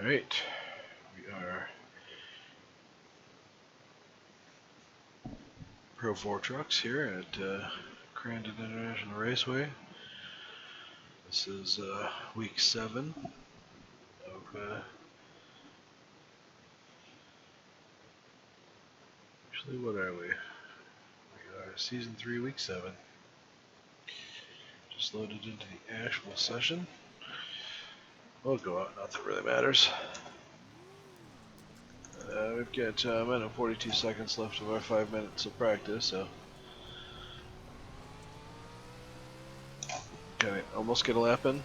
Alright, we are Pro 4 trucks here at Crandon International Raceway. This is week 7 of actually, what are we? We are season 3, week 7. Just loaded into the actual session. We'll go out, not that it really matters. We've got a minute and 42 seconds left of our 5 minutes of practice, so can I almost get a lap in?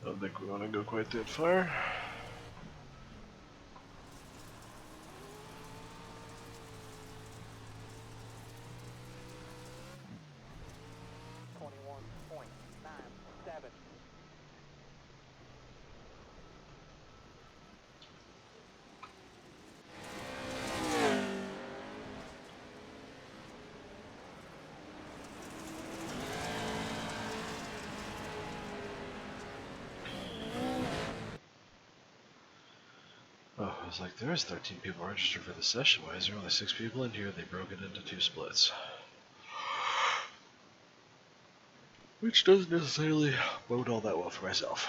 I don't think we want to go quite that far. Oh, I was like, there's 13 people registered for the session. Why is there only 6 people in here? They broke it into 2 splits. Which doesn't necessarily bode all that well for myself.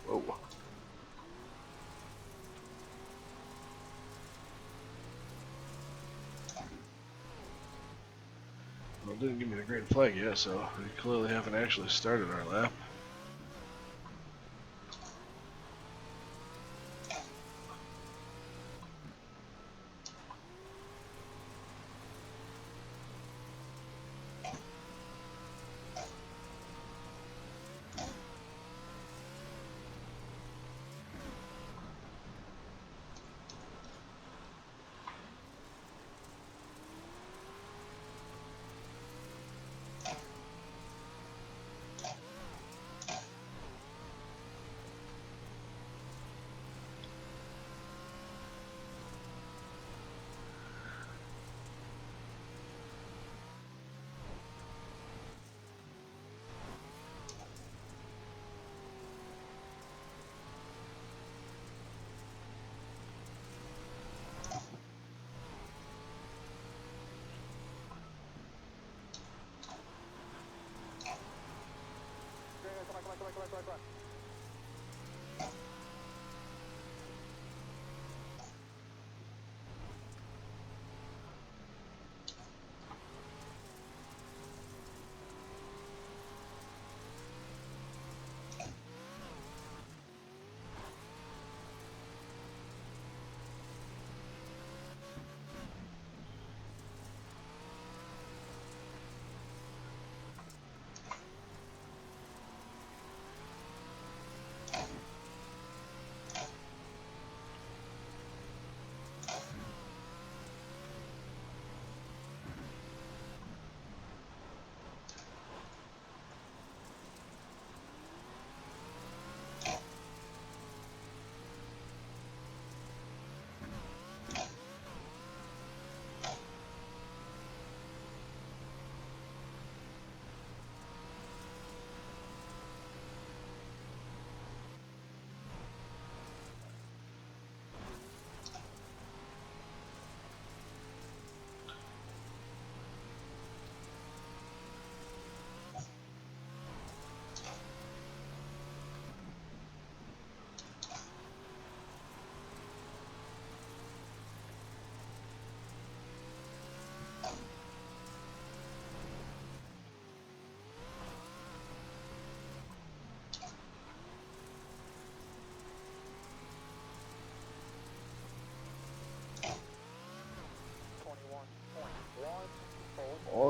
Whoa. Well, it didn't give me the green flag yet, so we clearly haven't actually started our lap.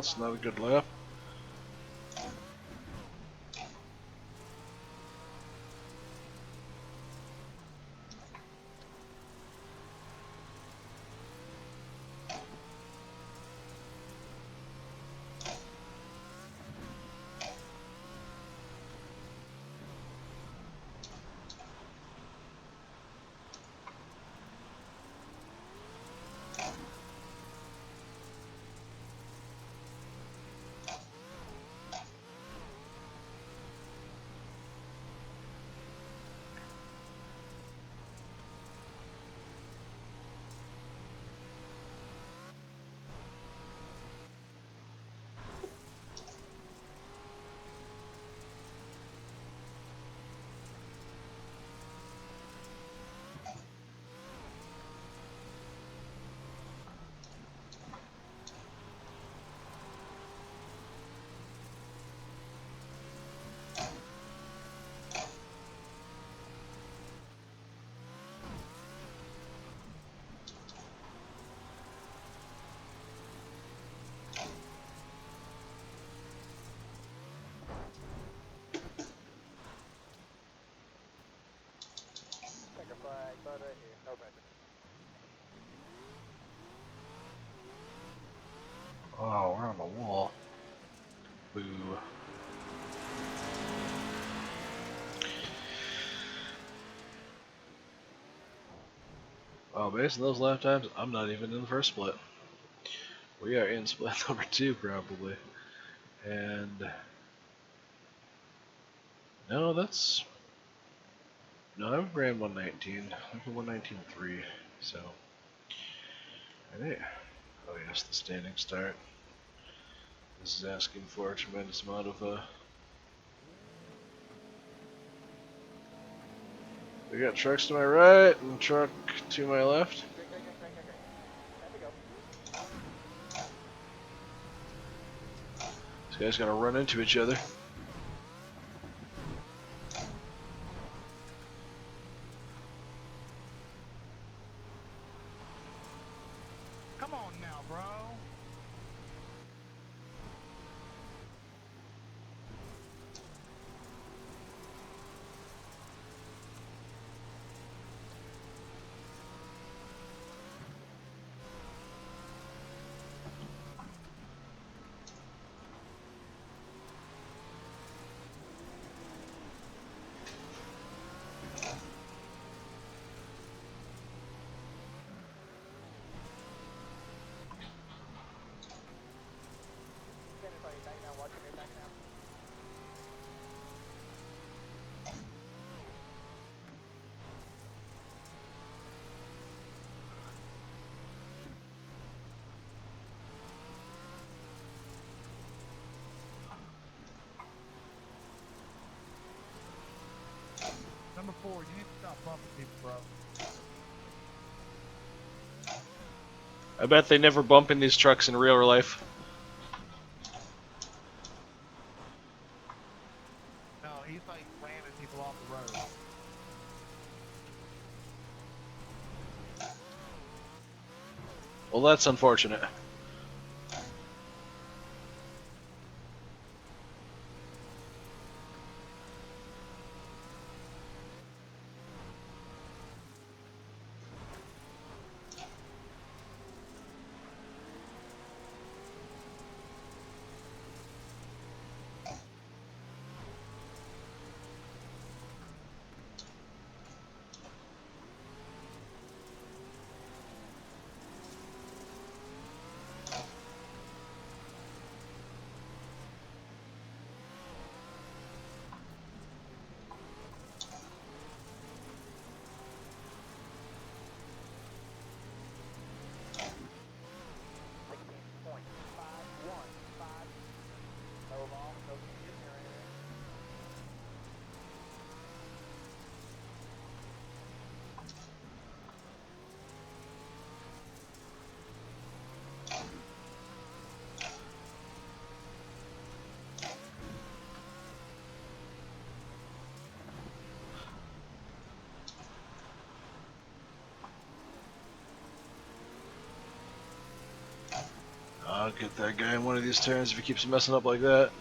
That's not a good lap. Oh, we're on the wall. Boo. Well, based on those lap times, I'm not even in the first split. We are in split number 2, probably. And... no, that's... no, I ran 119. I ran 119.3, so... and hey. Oh yes, the standing start. This is asking for a tremendous amount of, we got trucks to my right and truck to my left. These guys gotta run into each other. Come on now, bro. Number 4, you need to stop bumping people, bro. I bet they never bump in these trucks in real life. No, he's like ramming people off the road. Well, that's unfortunate. get that guy in one of these turns if he keeps messing up like that.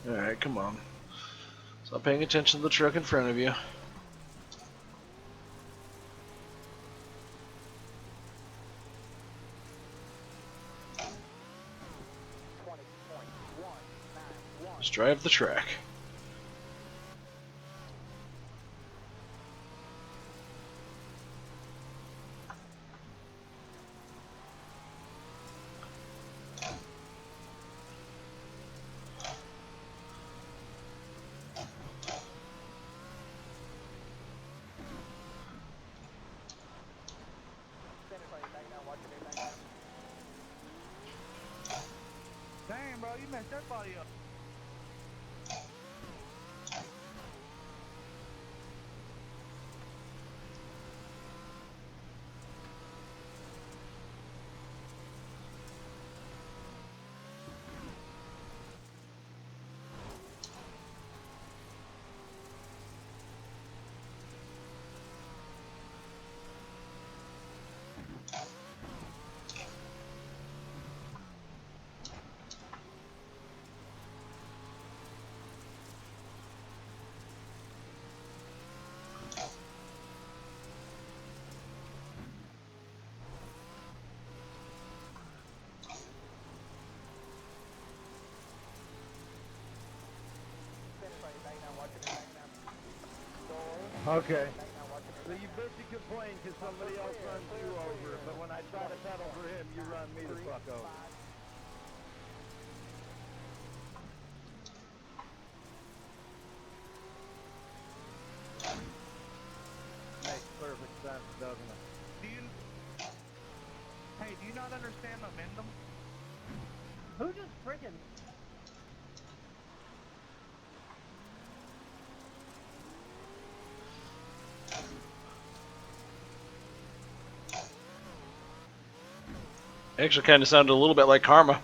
Alright, come on. Stop paying attention to the truck in front of you. Just drive the track. Damn, bro, you messed that body up. Okay. So you bitch and complain because somebody else runs you over, but when I try to pedal for him, you run me the fuck over. Makes perfect sense, doesn't it? Do you not understand momentum? Who just freaking... Actually kind of sounded a little bit like Karma.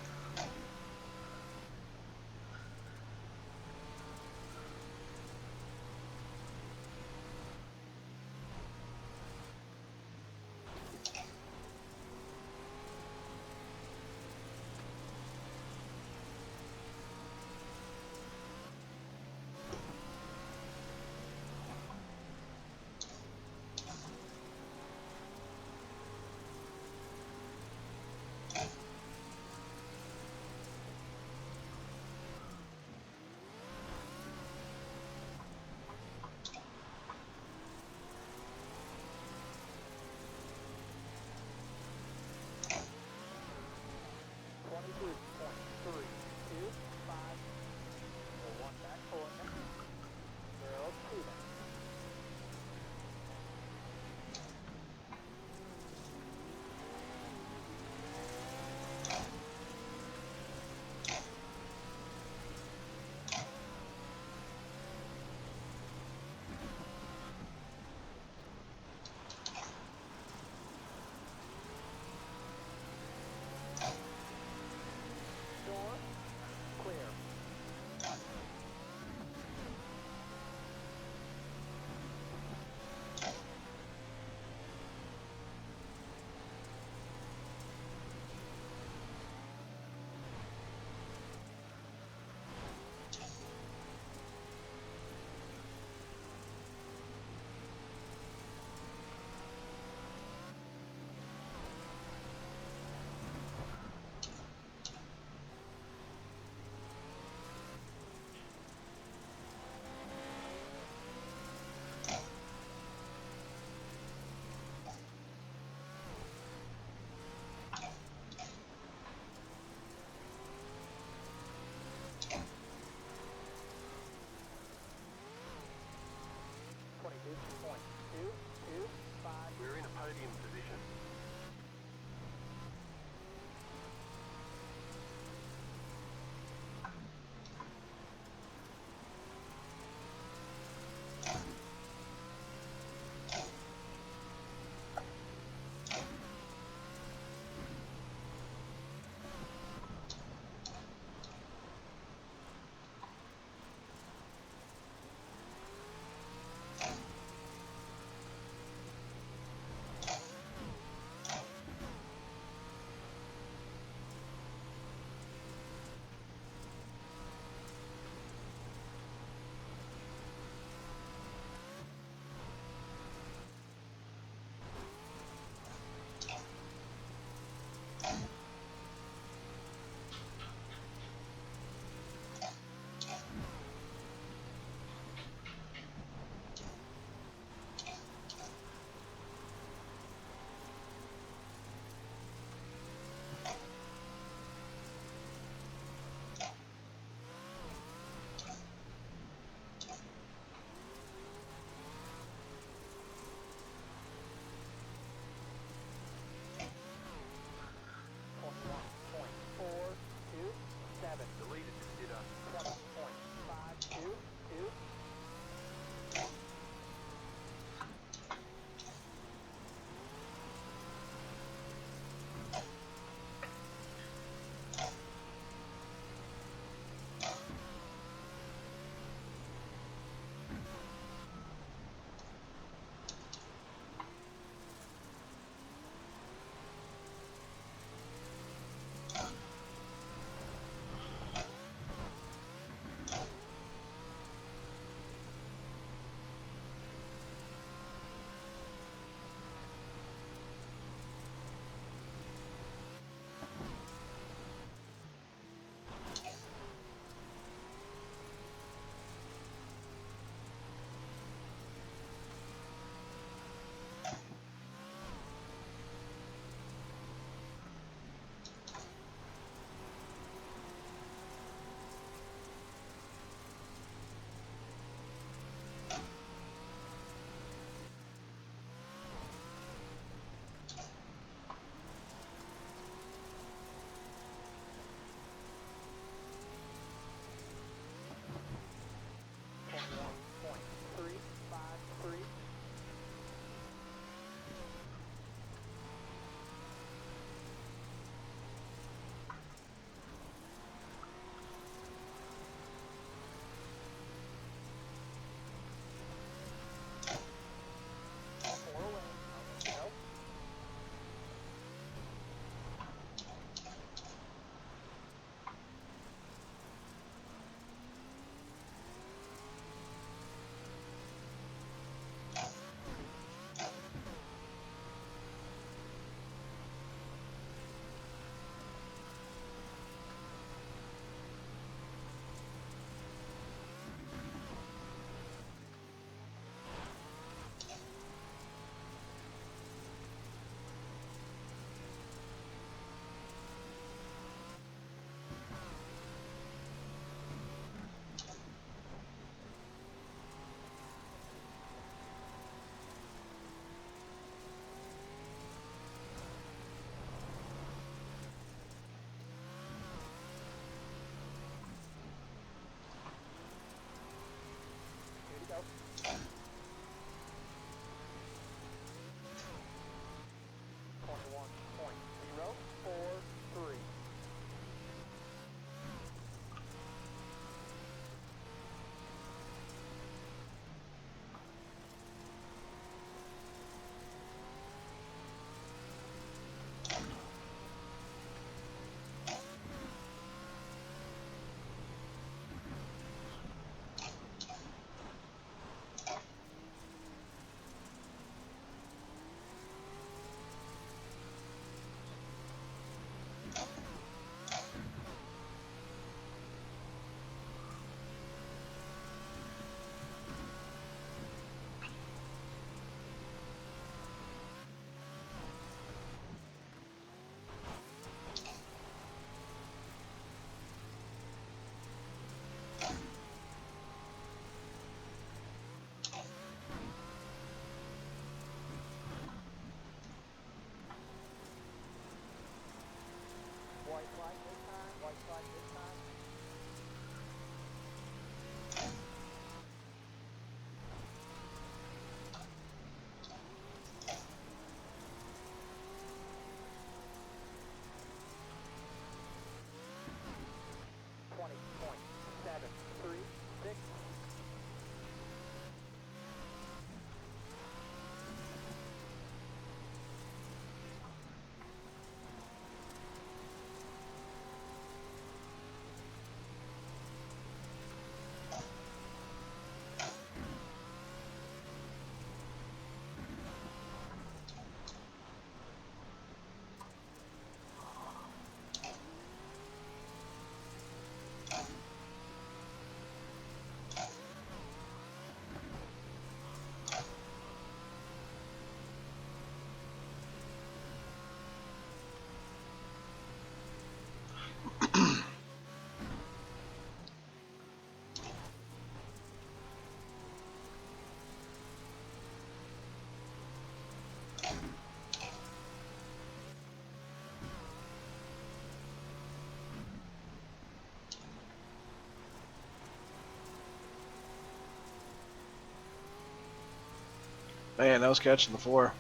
Man, I was catching the 4.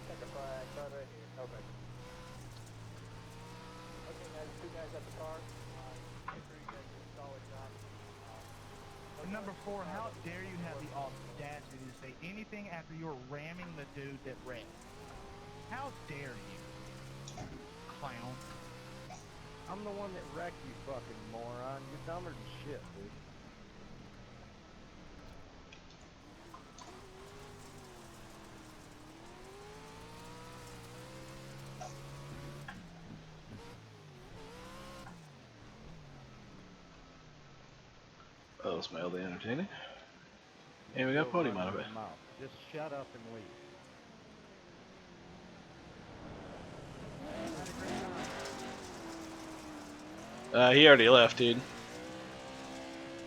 Check a flag, start right here. Okay. Okay, guys, 2 guys at the car. Make sure you guys do a solid job. Number 4, how dare you have the audacity to say anything after you're ramming the dude that ran? How dare you, clown? I'm the one that wrecked you, fucking moron. You're dumber than shit, dude. That was mildly entertaining. And we got Still podium running out of it. your mouth. Just shut up and leave. He already left, dude.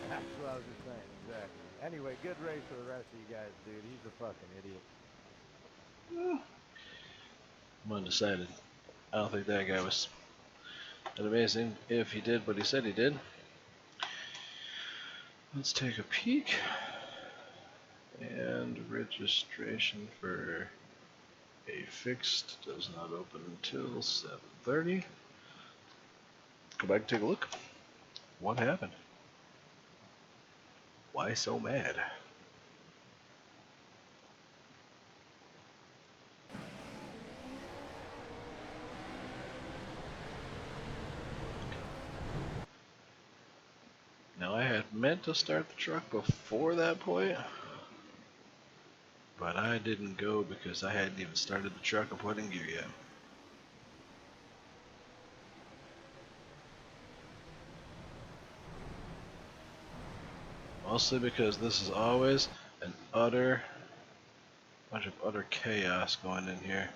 That's what I was just saying, exactly. Anyway, good race for the rest of you guys, dude. He's a fucking idiot. I'm undecided. I don't think that guy was that amazing if he did what he said he did. Let's take a peek. And registration for a fixed does not open until 7:30. Go back and take a look. What happened? Why so mad? Now I had meant to start the truck before that point, but I didn't go because I hadn't even started the truck or put in gear yet. Mostly because this is always an bunch of utter chaos going in here.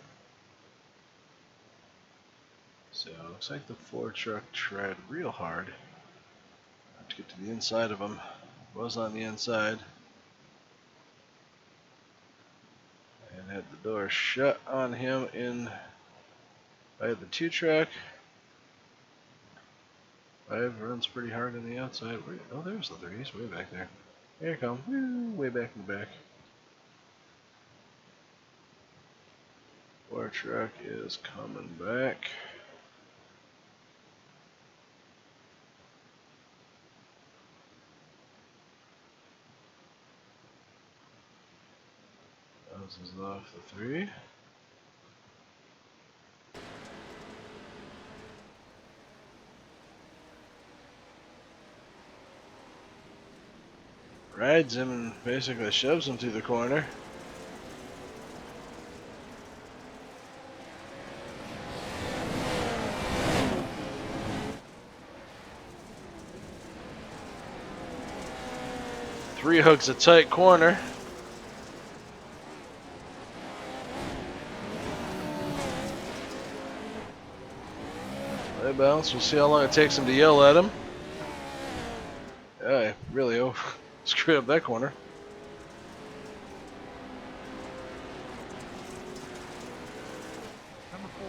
So it looks like the Ford truck tried real hard to get to the inside of him. Was on the inside and had the door shut on him in by the 2 track. 5 runs pretty hard on the outside. Oh, there's the 3. He's way back there. Here he comes. Way back in the back. 4 truck is coming back. This is off the 3. Rides him and basically shoves him through the corner. Three hooks a tight corner. They bounce. We'll see how long it takes him to yell at him. Yeah, really screwed up that corner. Number 4.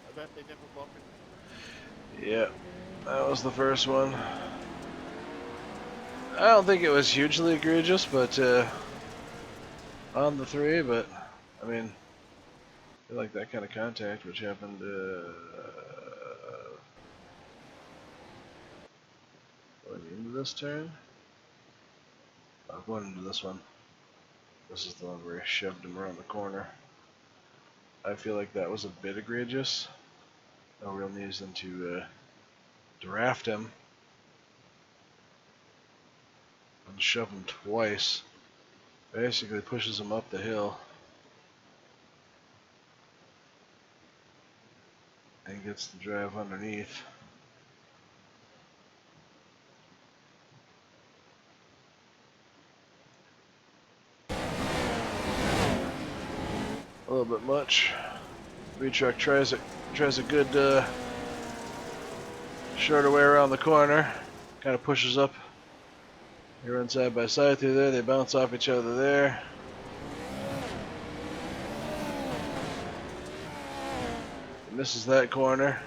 I bet they never bumped it. Yeah, that was the first one. I don't think it was hugely egregious, but on the 3, but I mean, I feel like that kind of contact, which happened going into this turn. I'm going into this one. This is the one where he shoved him around the corner. I feel like that was a bit egregious. No real reason to draft him and shove him twice. Basically pushes him up the hill and gets the drive underneath. A little bit much. 3 truck tries a good shorter way around the corner. Kind of pushes up. They run side by side through there. They bounce off each other there. Misses that corner.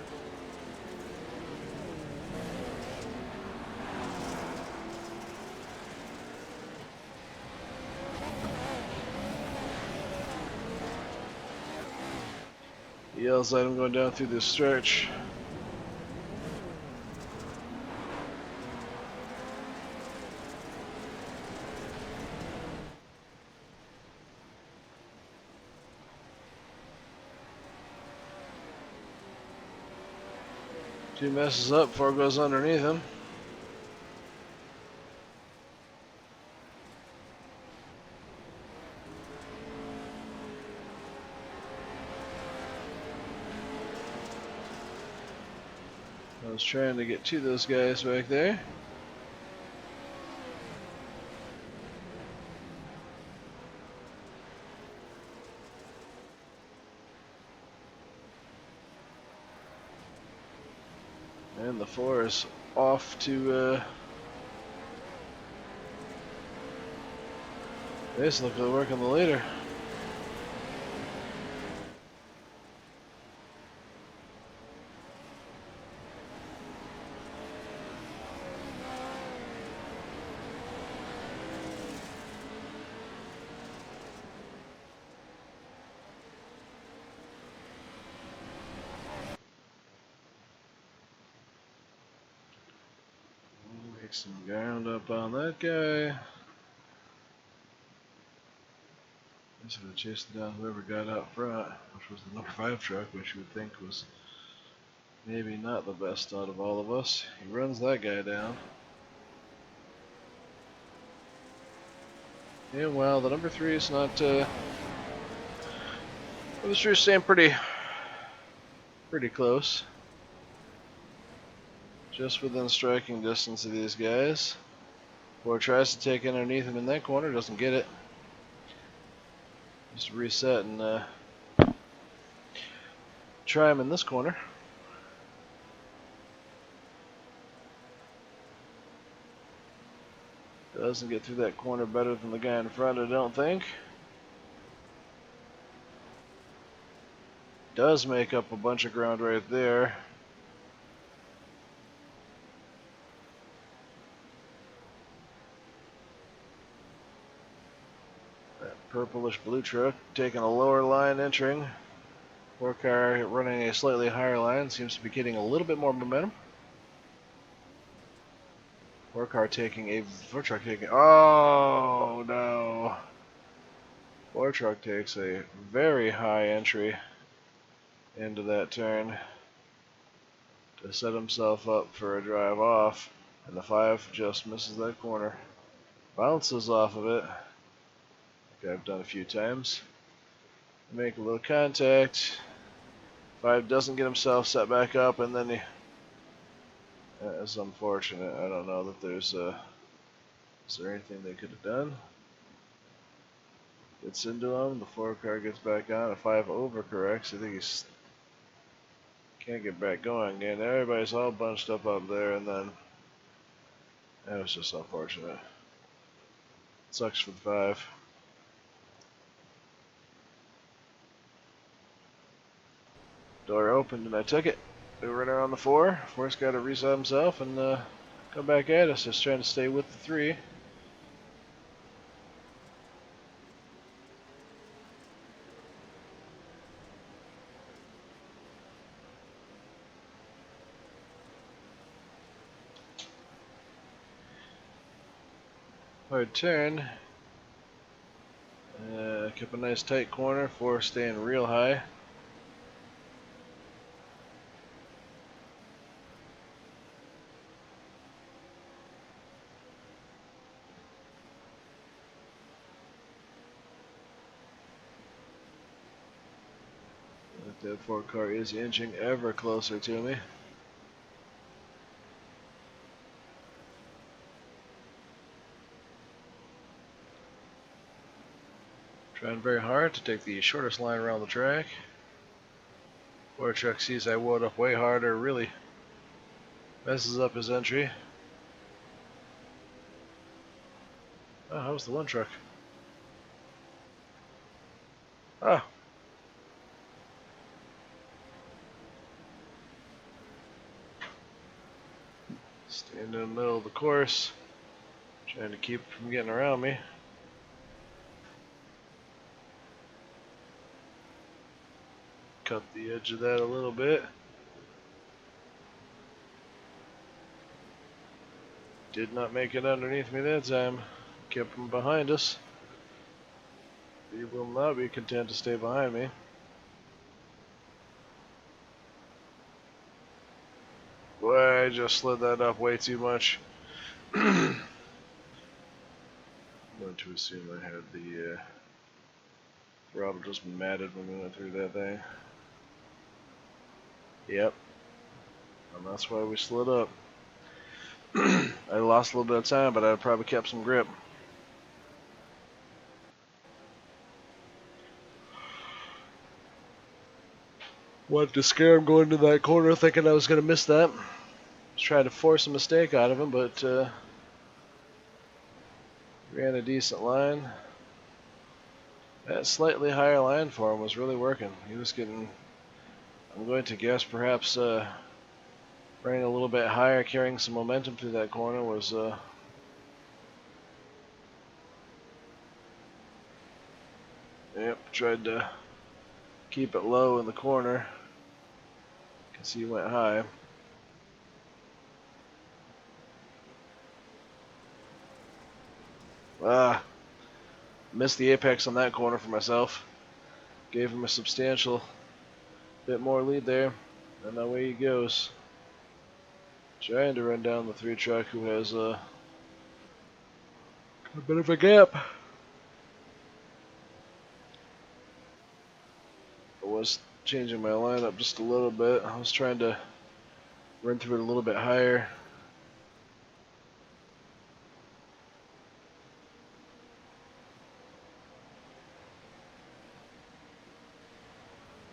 He yells at him going down through this stretch. Two messes up, 4 goes underneath him. I was trying to get to those guys back there. And the 4 is off to basically working the leader. Make some ground up on that guy. Basically chasing down whoever got out front, which was the number 5 truck, which you would think was maybe not the best out of all of us. He runs that guy down. And well, the number 3 is not. Well, the 3 is staying pretty close. Just within striking distance of these guys. 4 tries to take underneath him in that corner, doesn't get it. Just reset and try him in this corner. Doesn't get through that corner better than the guy in front, I don't think. Does make up a bunch of ground right there. That purplish blue truck taking a lower line entering. 4 car running a slightly higher line, seems to be getting a little bit more momentum. 4 car taking a 4 truck taking. Oh no! 4 truck takes a very high entry into that turn to set himself up for a drive off, and the 5 just misses that corner. Bounces off of it, like I've done a few times. Make a little contact. 5 doesn't get himself set back up, and then he. That's unfortunate. I don't know that there's is there anything they could have done? Gets into him, the 4 car gets back on, a 5 overcorrects. I think he's can't get back going again. Everybody's all bunched up out there, and then that was just unfortunate. Sucks for the 5. Door opened and I took it. They were right around the 4. 4's got to reset himself and come back at us. Just trying to stay with the 3. Hard turn. Kept a nice tight corner. 4 staying real high. That 4 car is inching ever closer to me. Trying very hard to take the shortest line around the track. 4 truck sees I wound up way harder, really messes up his entry. Oh, how's the one truck? Ah. Staying in the middle of the course. Trying to keep it from getting around me. Cut the edge of that a little bit. Did not make it underneath me that time. Kept him behind us. He will not be content to stay behind me. Boy, I just slid that up way too much. I'm going to assume I had the throttle just matted when we went through that thing. Yep. And that's why we slid up. I lost a little bit of time, but I probably kept some grip. Wanted to scare him going into that corner, thinking I was going to miss that. Was trying to force a mistake out of him, but ran a decent line. That slightly higher line for him was really working. He was getting, I'm going to guess, perhaps running a little bit higher, carrying some momentum through that corner was yep, tried to keep it low in the corner. You can see he went high. Missed the apex on that corner for myself. Gave him a substantial bit more lead there, and away he goes. Trying to run down the 3 truck who has a bit of a gap. I was changing my lineup just a little bit. I was trying to run through it a little bit higher.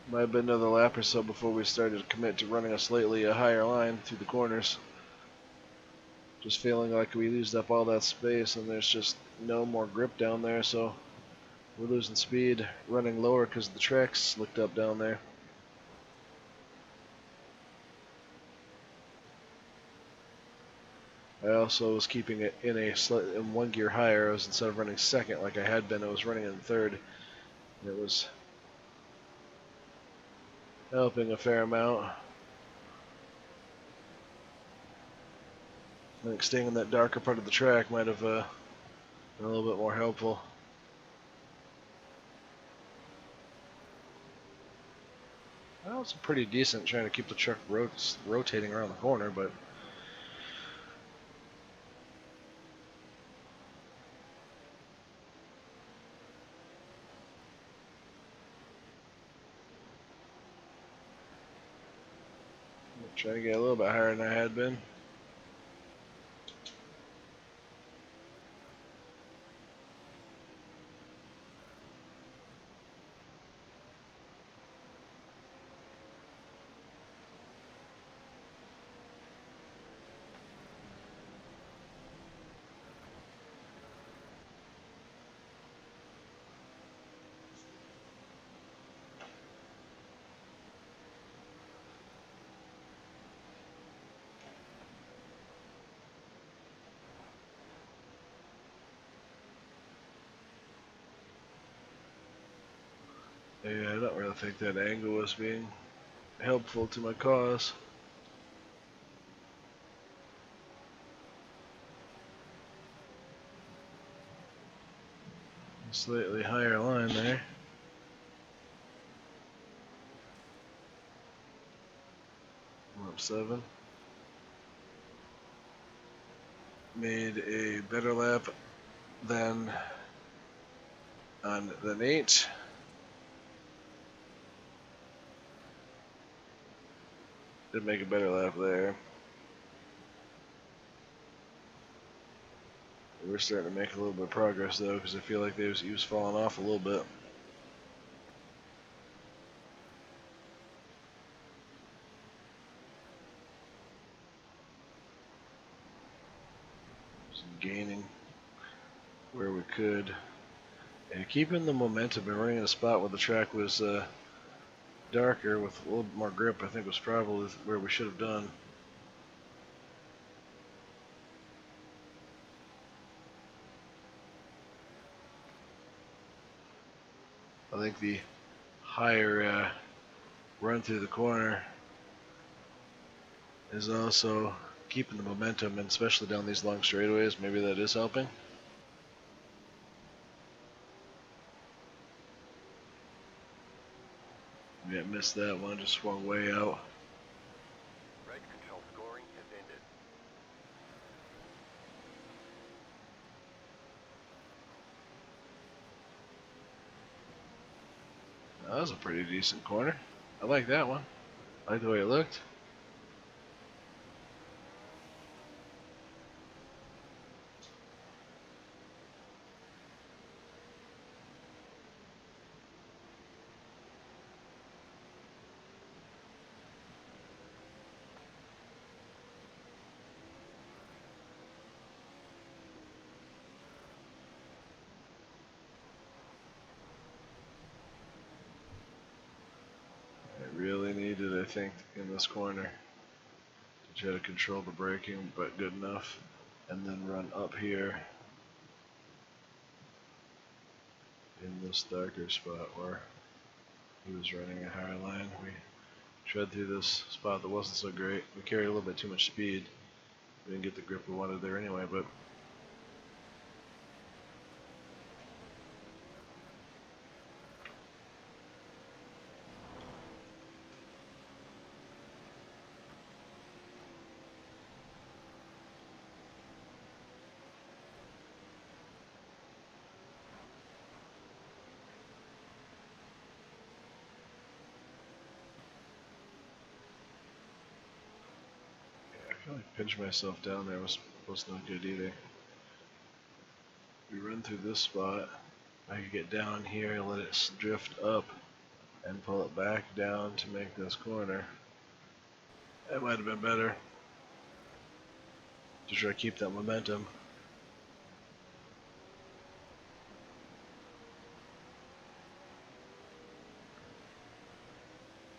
Might have been another lap or so before we started to commit to running a slightly higher line through the corners. Just feeling like we used up all that space and there's just no more grip down there, so we're losing speed, running lower because the track's slicked up down there. I also was keeping it in in 1 gear higher. I was, instead of running second like I had been, I was running in third. And it was helping a fair amount. I think staying in that darker part of the track might have been a little bit more helpful. Well, it's pretty decent trying to keep the truck rotating around the corner, but trying to get a little bit higher than I had been. Yeah, I don't really think that angle was being helpful to my cause. Slightly higher line there. Up 7. Made a better lap than 8. Did make a better lap there. We're starting to make a little bit of progress though, because I feel like he was falling off a little bit. Gaining. where we could. And keeping the momentum and running in a spot where the track was darker with a little bit more grip, I think was probably where we should have done. I think the higher run through the corner is also keeping the momentum, and especially down these long straightaways, maybe that is helping. Yeah, missed that one, just swung way out. Race control scoring has ended. That was a pretty decent corner. I like that one. I like the way it looked. I really needed, I think, in this corner to try to control the braking, but good enough. And then run up here in this darker spot where he was running a higher line. We tread through this spot that wasn't so great. We carried a little bit too much speed. We didn't get the grip we wanted there anyway, but I feel like pinching myself down there was not good either. We run through this spot. I could get down here and let it drift up and pull it back down to make this corner. That might have been better. To try to keep that momentum.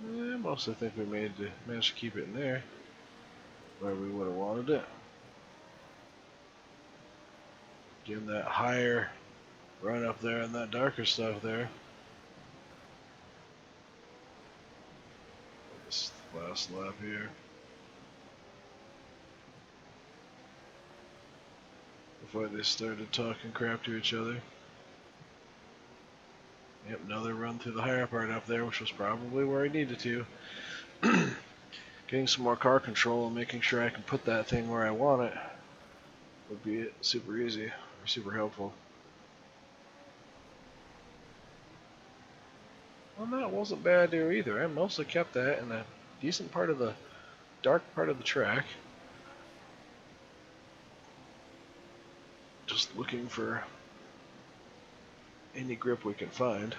I mostly think we managed to keep it in there where we would have wanted it. Getting that higher run up there and that darker stuff there. This last lap here. Before they started talking crap to each other. Yep, another run through the higher part up there, which was probably where I needed to. Getting some more car control and making sure I can put that thing where I want it would be super easy or super helpful. Well, that wasn't bad there either. I mostly kept that in a decent part of the dark part of the track. Just looking for any grip we can find.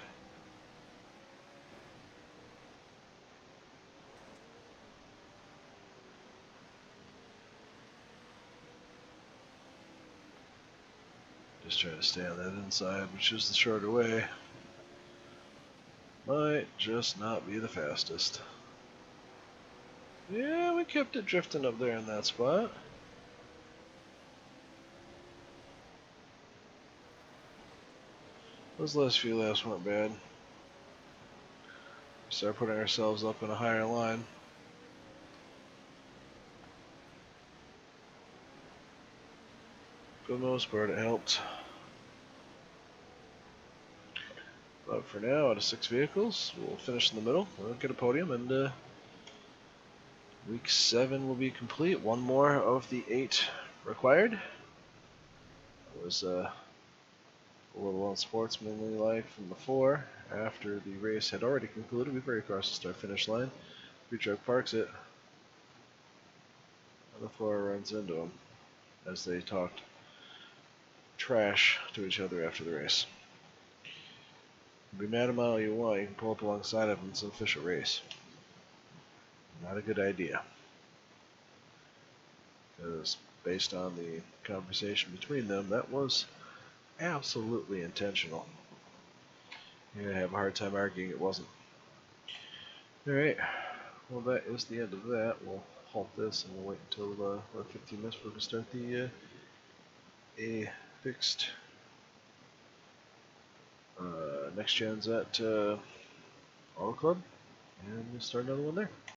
Just trying to stay on that inside, which is the shorter way. Might just not be the fastest. Yeah, we kept it drifting up there in that spot. Those last few laps weren't bad. We started putting ourselves up in a higher line. For the most part, it helped. But for now, out of 6 vehicles, we'll finish in the middle. We'll get a podium, and week 7 will be complete. One more of the 8 required. It was a little unsportsmanly like from the 4. After the race had already concluded, we break across the start-finish line. Free truck parks it, and the 4 runs into him as they talked trash to each other after the race. Be mad at him all you want, you can pull up alongside of him. It's an official race. Not a good idea. Because based on the conversation between them, that was absolutely intentional. You're gonna have a hard time arguing it wasn't. Alright, well that is the end of that. We'll halt this and we'll wait until about 15 minutes before we start the A fixed next gens at Auto Club, and we'll start another one there.